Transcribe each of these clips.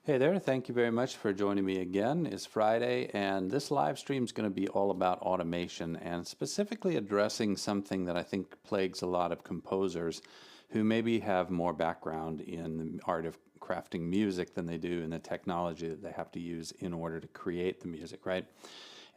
Hey there, thank you very much for joining me again. It's Friday, and this live stream is going to be all about automation and specifically addressing something that I think plagues a lot of composers who maybe have more background in the art of crafting music than they do in the technology that they have to use in order to create the music, right?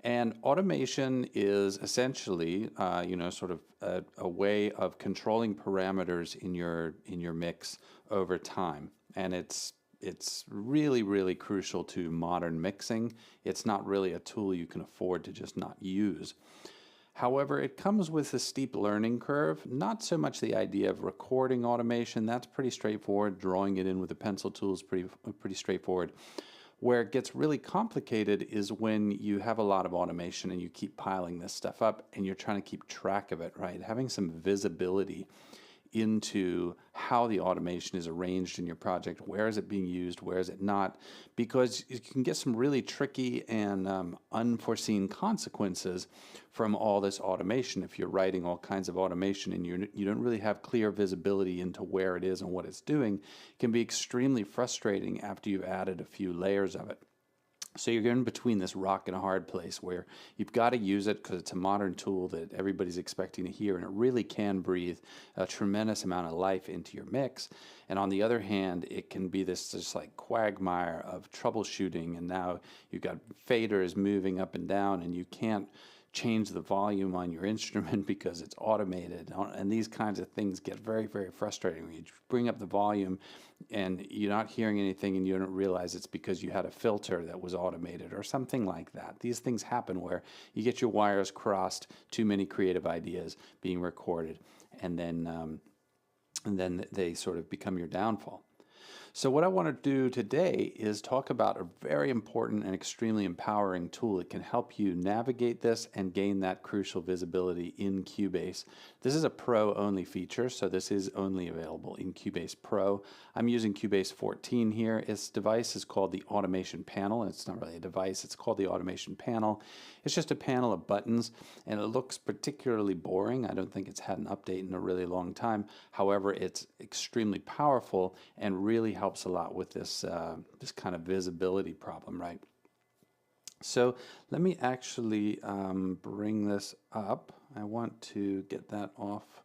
And automation is essentially, sort of a way of controlling parameters in your mix over time, and it's really, really crucial to modern mixing. It's not really a tool you can afford to just not use. However, it comes with a steep learning curve, not so much the idea of recording automation. That's pretty straightforward. Drawing it in with a pencil tool is pretty straightforward. Where it gets really complicated is when you have a lot of automation and you keep piling this stuff up and you're trying to keep track of it, right? Having some visibility into how the automation is arranged in your project. Where is it being used? Where is it not? Because you can get some really tricky and unforeseen consequences from all this automation. If you're writing all kinds of automation and you don't really have clear visibility into where it is and what it's doing, it can be extremely frustrating after you've added a few layers of it. So you're in between this rock and a hard place where you've got to use it because it's a modern tool that everybody's expecting to hear, and it really can breathe a tremendous amount of life into your mix. And on the other hand, it can be this just like quagmire of troubleshooting, and now you've got faders moving up and down, and you can't change the volume on your instrument because it's automated, and these kinds of things get very, very frustrating when you bring up the volume and you're not hearing anything and you don't realize it's because you had a filter that was automated or something like that. These things happen where you get your wires crossed, too many creative ideas being recorded, and then they sort of become your downfall. So what I want to do today is talk about a very important and extremely empowering tool that can help you navigate this and gain that crucial visibility in Cubase. This is a Pro-only feature, so this is only available in Cubase Pro. I'm using Cubase 14 here. Its device is called the Automation Panel, and it's not really a device, it's called the Automation Panel. It's just a panel of buttons, and it looks particularly boring. I don't think it's had an update in a really long time. However, it's extremely powerful and really helps a lot with this kind of visibility problem, right? So let me actually bring this up. I want to get that off.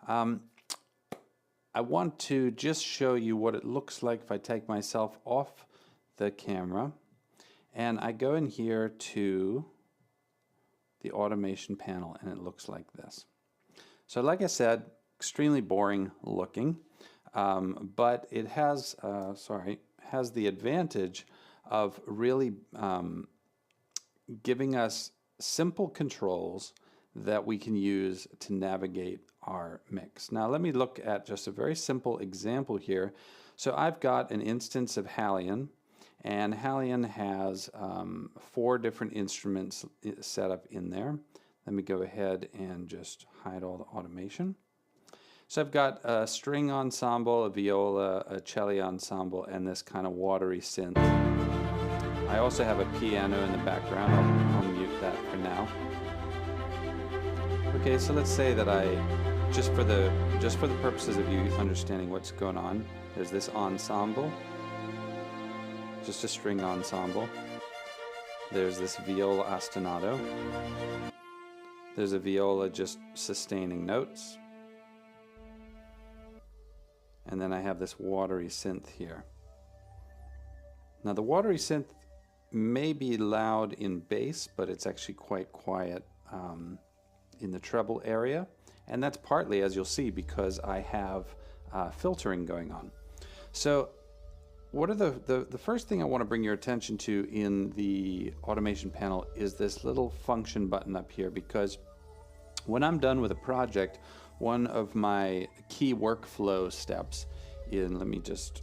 I want to just show you what it looks like if I take myself off the camera and I go in here to the automation panel, and it looks like this. So like I said, extremely boring looking. But it has, has the advantage of really giving us simple controls that we can use to navigate our mix. Now let me look at just a very simple example here. So I've got an instance of Halion, and Halion has 4 different instruments set up in there. Let me go ahead and just hide all the automation. So I've got a string ensemble, a viola, a cello ensemble, and this kind of watery synth. I also have a piano in the background. I'll mute that for now. Okay, so let's say that I, just for the purposes of you understanding what's going on, there's this ensemble, just a string ensemble. There's this viola ostinato. There's a viola just sustaining notes. And then I have this watery synth here. Now the watery synth may be loud in bass, but it's actually quite quiet in the treble area. And that's partly, as you'll see, because I have filtering going on. So what are the first thing I want to bring your attention to in the automation panel is this little function button up here, because when I'm done with a project, one of my key workflow steps in, let me just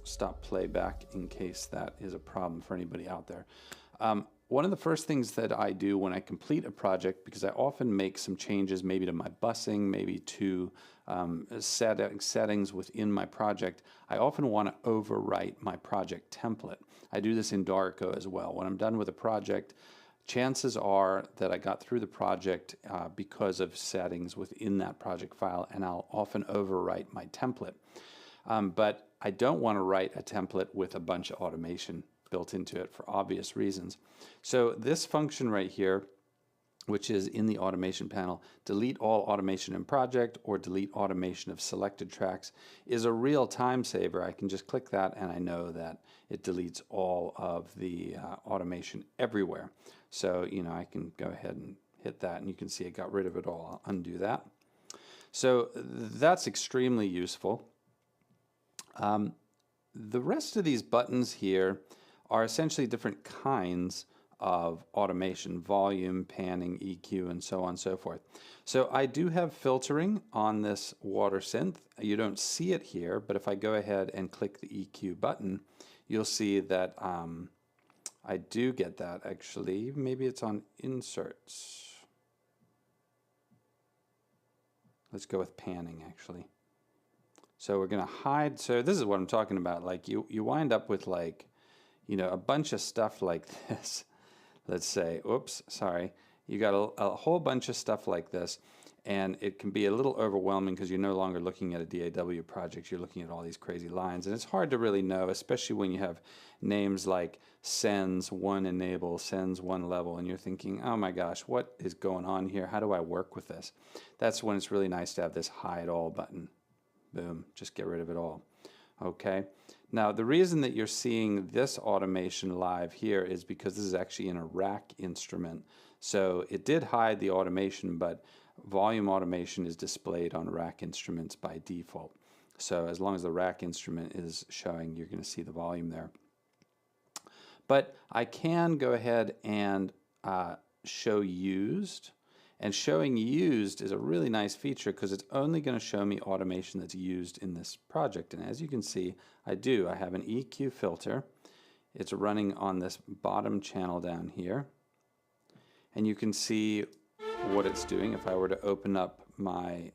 stop playback in case that is a problem for anybody out there. One of the first things that I do when I complete a project, because I often make some changes maybe to my busing, maybe to settings within my project, I often want to overwrite my project template. I do this in Dorico as well. When I'm done with a project, chances are that I got through the project because of settings within that project file, and I'll often overwrite my template. But I don't want to write a template with a bunch of automation built into it for obvious reasons. So this function right here, which is in the automation panel, delete all automation in project or delete automation of selected tracks, is a real time saver. I can just click that and I know that it deletes all of the automation everywhere. So, you know, I can go ahead and hit that and you can see it got rid of it all. I'll undo that. So that's extremely useful. The rest of these buttons here are essentially different kinds of automation: volume, panning, EQ, and so on and so forth. So I do have filtering on this water synth. You don't see it here, but if I go ahead and click the EQ button, you'll see that I do get that actually. Maybe it's on inserts. Let's go with panning actually. So we're going to hide. So this is what I'm talking about. Like you wind up with, like, you know, a bunch of stuff like this. Let's say, oops, sorry. You got a whole bunch of stuff like this, and it can be a little overwhelming because you're no longer looking at a DAW project. You're looking at all these crazy lines, and it's hard to really know, especially when you have names like sends one enable, sends one level, and you're thinking, oh my gosh, what is going on here? How do I work with this? That's when it's really nice to have this hide all button. Boom, just get rid of it all. Okay, now the reason that you're seeing this automation live here is because this is actually in a rack instrument. So it did hide the automation, but volume automation is displayed on rack instruments by default. So as long as the rack instrument is showing, you're going to see the volume there. But I can go ahead and show used. And showing used is a really nice feature because it's only going to show me automation that's used in this project. And as you can see, I do. I have an EQ filter. It's running on this bottom channel down here. And you can see what it's doing. If I were to open up my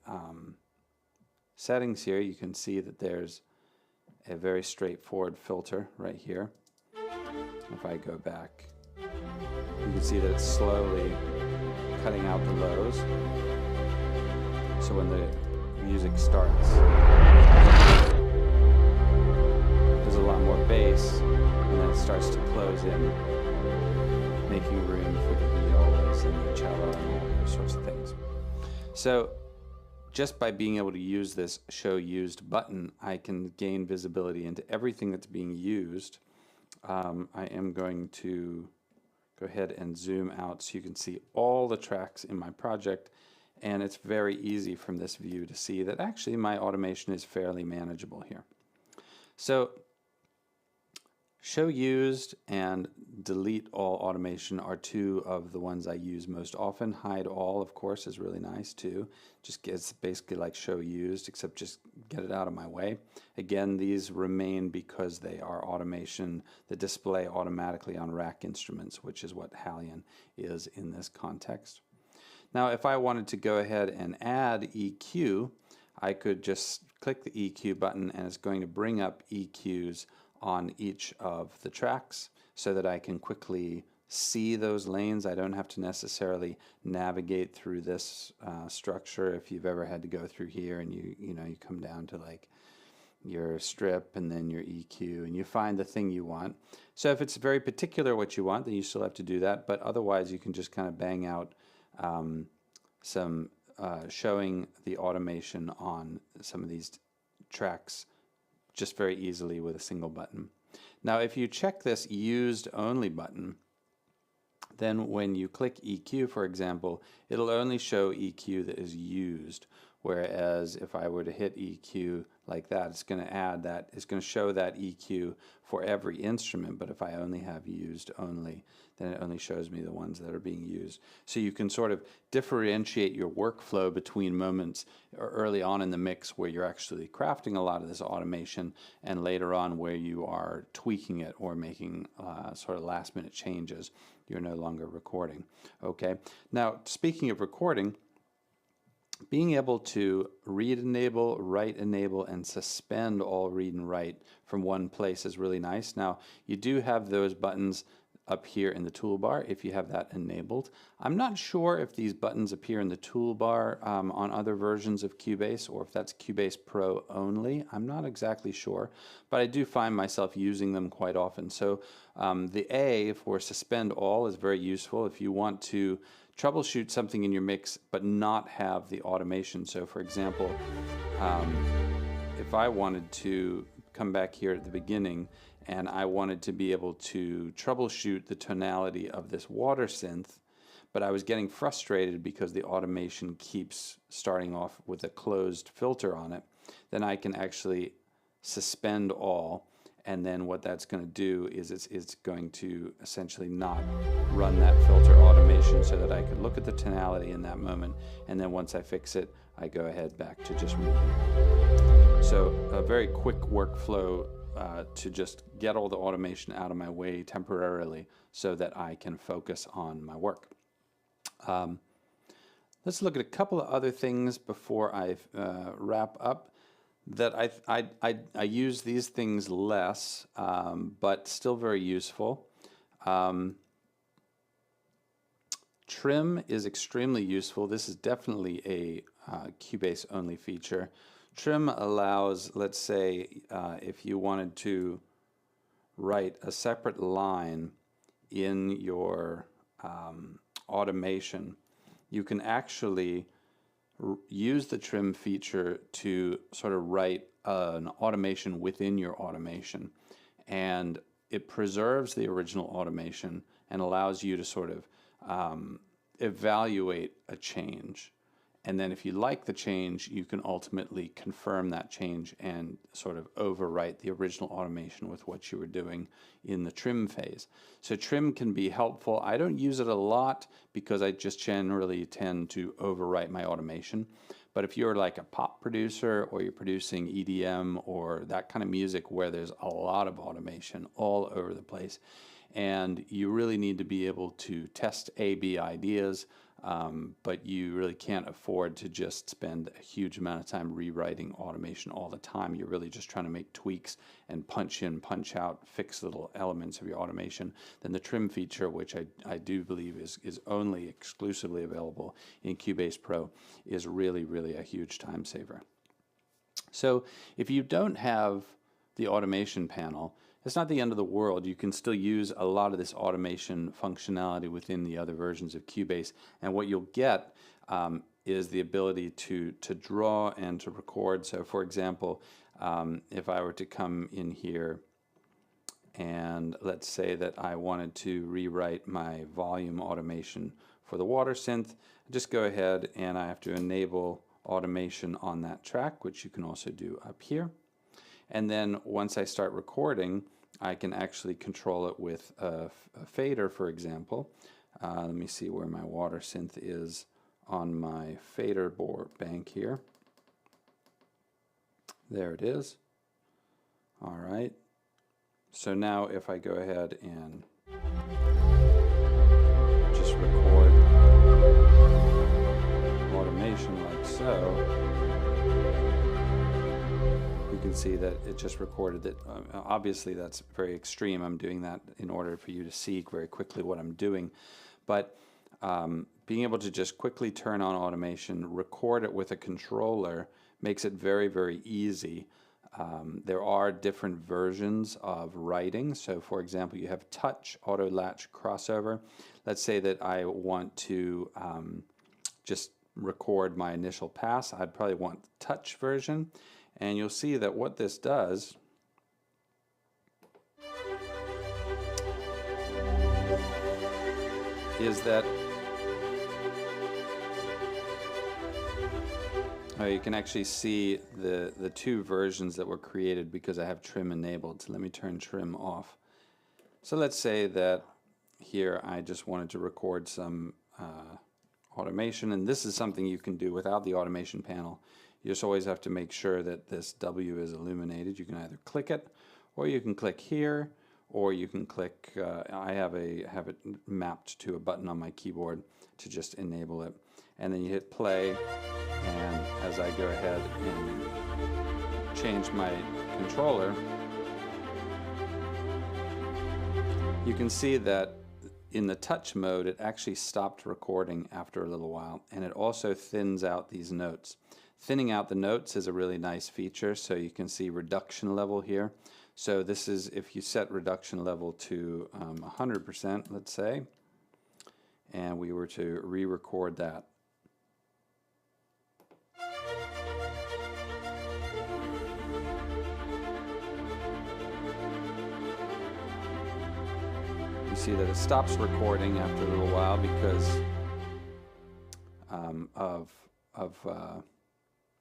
settings here, you can see that there's a very straightforward filter right here. If I go back, you can see that it's slowly cutting out the lows. So when the music starts, there's a lot more bass, and then it starts to close in, making room for the violas and the cello and all those sorts of things. So just by being able to use this show used button, I can gain visibility into everything that's being used. I am going to go ahead and zoom out so you can see all the tracks in my project, and it's very easy from this view to see that actually my automation is fairly manageable here. So show used and delete all automation are two of the ones I use most often. Hide all, of course, is really nice too. Just gets basically like show used, except just get it out of my way. Again, these remain because they are automation that display automatically on rack instruments, which is what Halion is in this context. Now, if I wanted to go ahead and add EQ, I could just click the EQ button and it's going to bring up EQs on each of the tracks so that I can quickly see those lanes. I don't have to necessarily navigate through this structure. If you've ever had to go through here and you come down to like your strip and then your EQ and you find the thing you want. So if it's very particular what you want, then you still have to do that, but otherwise you can just kind of bang out some showing the automation on some of these tracks just very easily with a single button. Now if you check this used only button, then when you click EQ, for example, it'll only show EQ that is used, whereas if I were to hit EQ like that, it's going to add that, it's going to show that EQ for every instrument, but if I only have used only, then it only shows me the ones that are being used. So you can sort of differentiate your workflow between moments early on in the mix where you're actually crafting a lot of this automation and later on where you are tweaking it or making sort of last minute changes. You're no longer recording. Okay. Now, speaking of recording, being able to read enable, write enable, and suspend all read and write from one place is really nice. Now, you do have those buttons up here in the toolbar if you have that enabled. I'm not sure if these buttons appear in the toolbar on other versions of Cubase, or if that's Cubase Pro only. I'm not exactly sure, but I do find myself using them quite often. So the A for suspend all is very useful if you want to troubleshoot something in your mix but not have the automation. So for example, if I wanted to come back here at the beginning and I wanted to be able to troubleshoot the tonality of this water synth, but I was getting frustrated because the automation keeps starting off with a closed filter on it, then I can actually suspend all, and then what that's going to do is it's going to essentially not run that filter automation, so that I could look at the tonality in that moment, and then once I fix it, I go ahead back to just reading. So a very quick workflow to just get all the automation out of my way temporarily so that I can focus on my work. Let's look at a couple of other things before I wrap up. That I use these things less, but still very useful. Trim is extremely useful. This is definitely a Cubase only feature. Trim allows, let's say, if you wanted to write a separate line in your automation, you can actually use the trim feature to sort of write an automation within your automation, and it preserves the original automation and allows you to sort of evaluate a change. And then if you like the change, you can ultimately confirm that change and sort of overwrite the original automation with what you were doing in the trim phase. So trim can be helpful. I don't use it a lot because I just generally tend to overwrite my automation. But if you're like a pop producer, or you're producing EDM or that kind of music where there's a lot of automation all over the place, and you really need to be able to test A/B ideas, but you really can't afford to just spend a huge amount of time rewriting automation all the time. You're really just trying to make tweaks and punch in, punch out, fix little elements of your automation. Then the trim feature, which I do believe is only exclusively available in Cubase Pro, is really, really a huge time saver. So if you don't have the automation panel, it's not the end of the world. You can still use a lot of this automation functionality within the other versions of Cubase, and what you'll get is the ability to draw and to record. So for example, if I were to come in here and let's say that I wanted to rewrite my volume automation for the water synth, just go ahead and I have to enable automation on that track, which you can also do up here. And then once I start recording, I can actually control it with a fader, for example. Let me see where my water synth is on my fader board bank here. There it is. All right. So now if I go ahead and just record automation like so, you can see that it just recorded it. Obviously that's very extreme. I'm doing that in order for you to see very quickly what I'm doing. But being able to just quickly turn on automation, record it with a controller, makes it very, very easy. There are different versions of writing. So for example, you have touch, auto latch, crossover. Let's say that I want to just record my initial pass. I'd probably want the touch version. And you'll see that what this does is that you can actually see the two versions that were created because I have trim enabled. So let me turn trim off. So let's say that here I just wanted to record some automation, and this is something you can do without the automation panel. You just always have to make sure that this W is illuminated. You can either click it, or you can click here, or you can click, I have it mapped to a button on my keyboard to just enable it. And then you hit play, and as I go ahead and change my controller, you can see that in the touch mode, it actually stopped recording after a little while, and it also thins out these notes. Thinning out the notes is a really nice feature, so you can see reduction level here. So this is if you set reduction level to 100%, let's say, and we were to re-record that. You see that it stops recording after a little while because of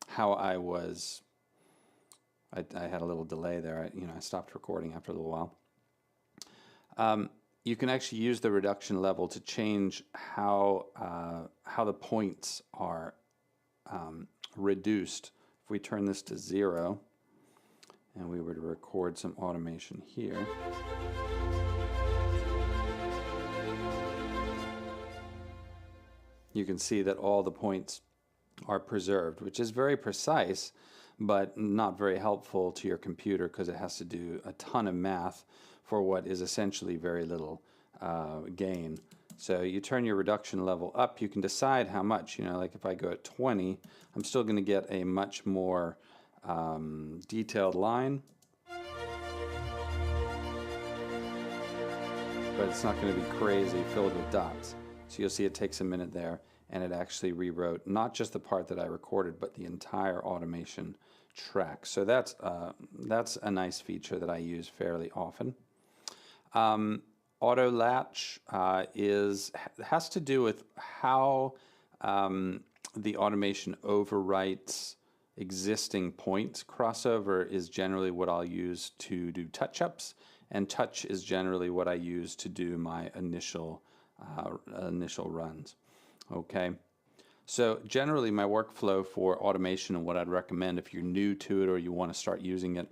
how I had a little delay there. I stopped recording after a little while. You can actually use the reduction level to change how the points are reduced. If we turn this to 0 and we were to record some automation here, you can see that all the points are preserved, which is very precise, but not very helpful to your computer because it has to do a ton of math for what is essentially very little gain. So you turn your reduction level up, you can decide how much. Like if I go at 20, I'm still going to get a much more detailed line, but it's not going to be crazy filled with dots. So you'll see it takes a minute there, and it actually rewrote not just the part that I recorded, but the entire automation track. So that's a nice feature that I use fairly often. Auto latch has to do with how the automation overwrites existing points. Crossover is generally what I'll use to do touch-ups, and touch is generally what I use to do my initial runs. Okay, so generally my workflow for automation and what I'd recommend if you're new to it or you want to start using it,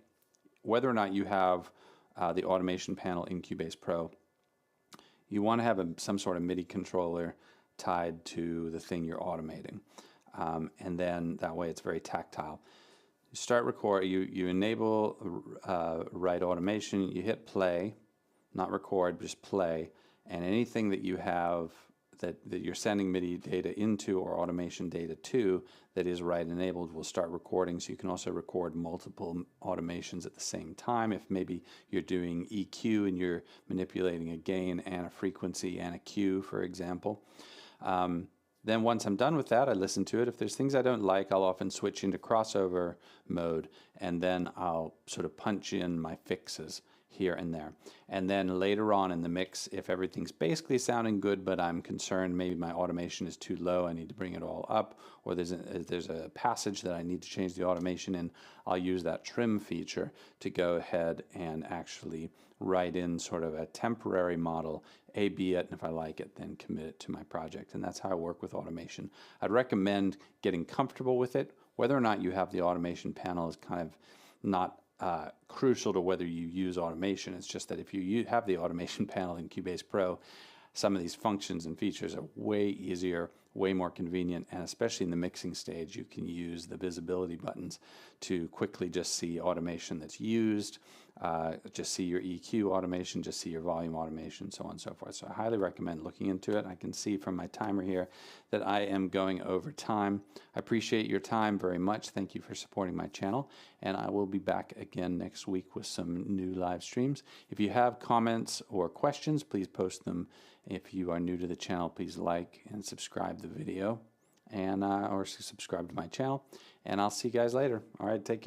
whether or not you have the automation panel in Cubase Pro, you want to have some sort of MIDI controller tied to the thing you're automating, and then that way it's very tactile. You start record, you enable write automation, you hit play, not record, just play, and anything that you have that you're sending MIDI data into or automation data to that is write enabled will start recording. So you can also record multiple automations at the same time. If maybe you're doing EQ and you're manipulating a gain and a frequency and a Q, for example. Then once I'm done with that, I listen to it. If there's things I don't like, I'll often switch into crossover mode, and then I'll sort of punch in my fixes here and there. And then later on in the mix, if everything's basically sounding good, but I'm concerned maybe my automation is too low, I need to bring it all up, or there's a passage that I need to change the automation in, I'll use that trim feature to go ahead and actually write in sort of a temporary model, A/B it, and if I like it, then commit it to my project. And that's how I work with automation. I'd recommend getting comfortable with it. Whether or not you have the automation panel is kind of not crucial to whether you use automation. It's just that if you have the automation panel in Cubase Pro, some of these functions and features are way easier, way more convenient, and especially in the mixing stage, you can use the visibility buttons to quickly just see automation that's used, just see your EQ automation, just see your volume automation, so on and so forth. So I highly recommend looking into it. I can see from my timer here that I am going over time. I appreciate your time very much. Thank you for supporting my channel, and I will be back again next week with some new live streams. If you have comments or questions, please post them. If you are new to the channel, please like and subscribe the video, and or subscribe to my channel, and I'll see you guys later. All right, take care.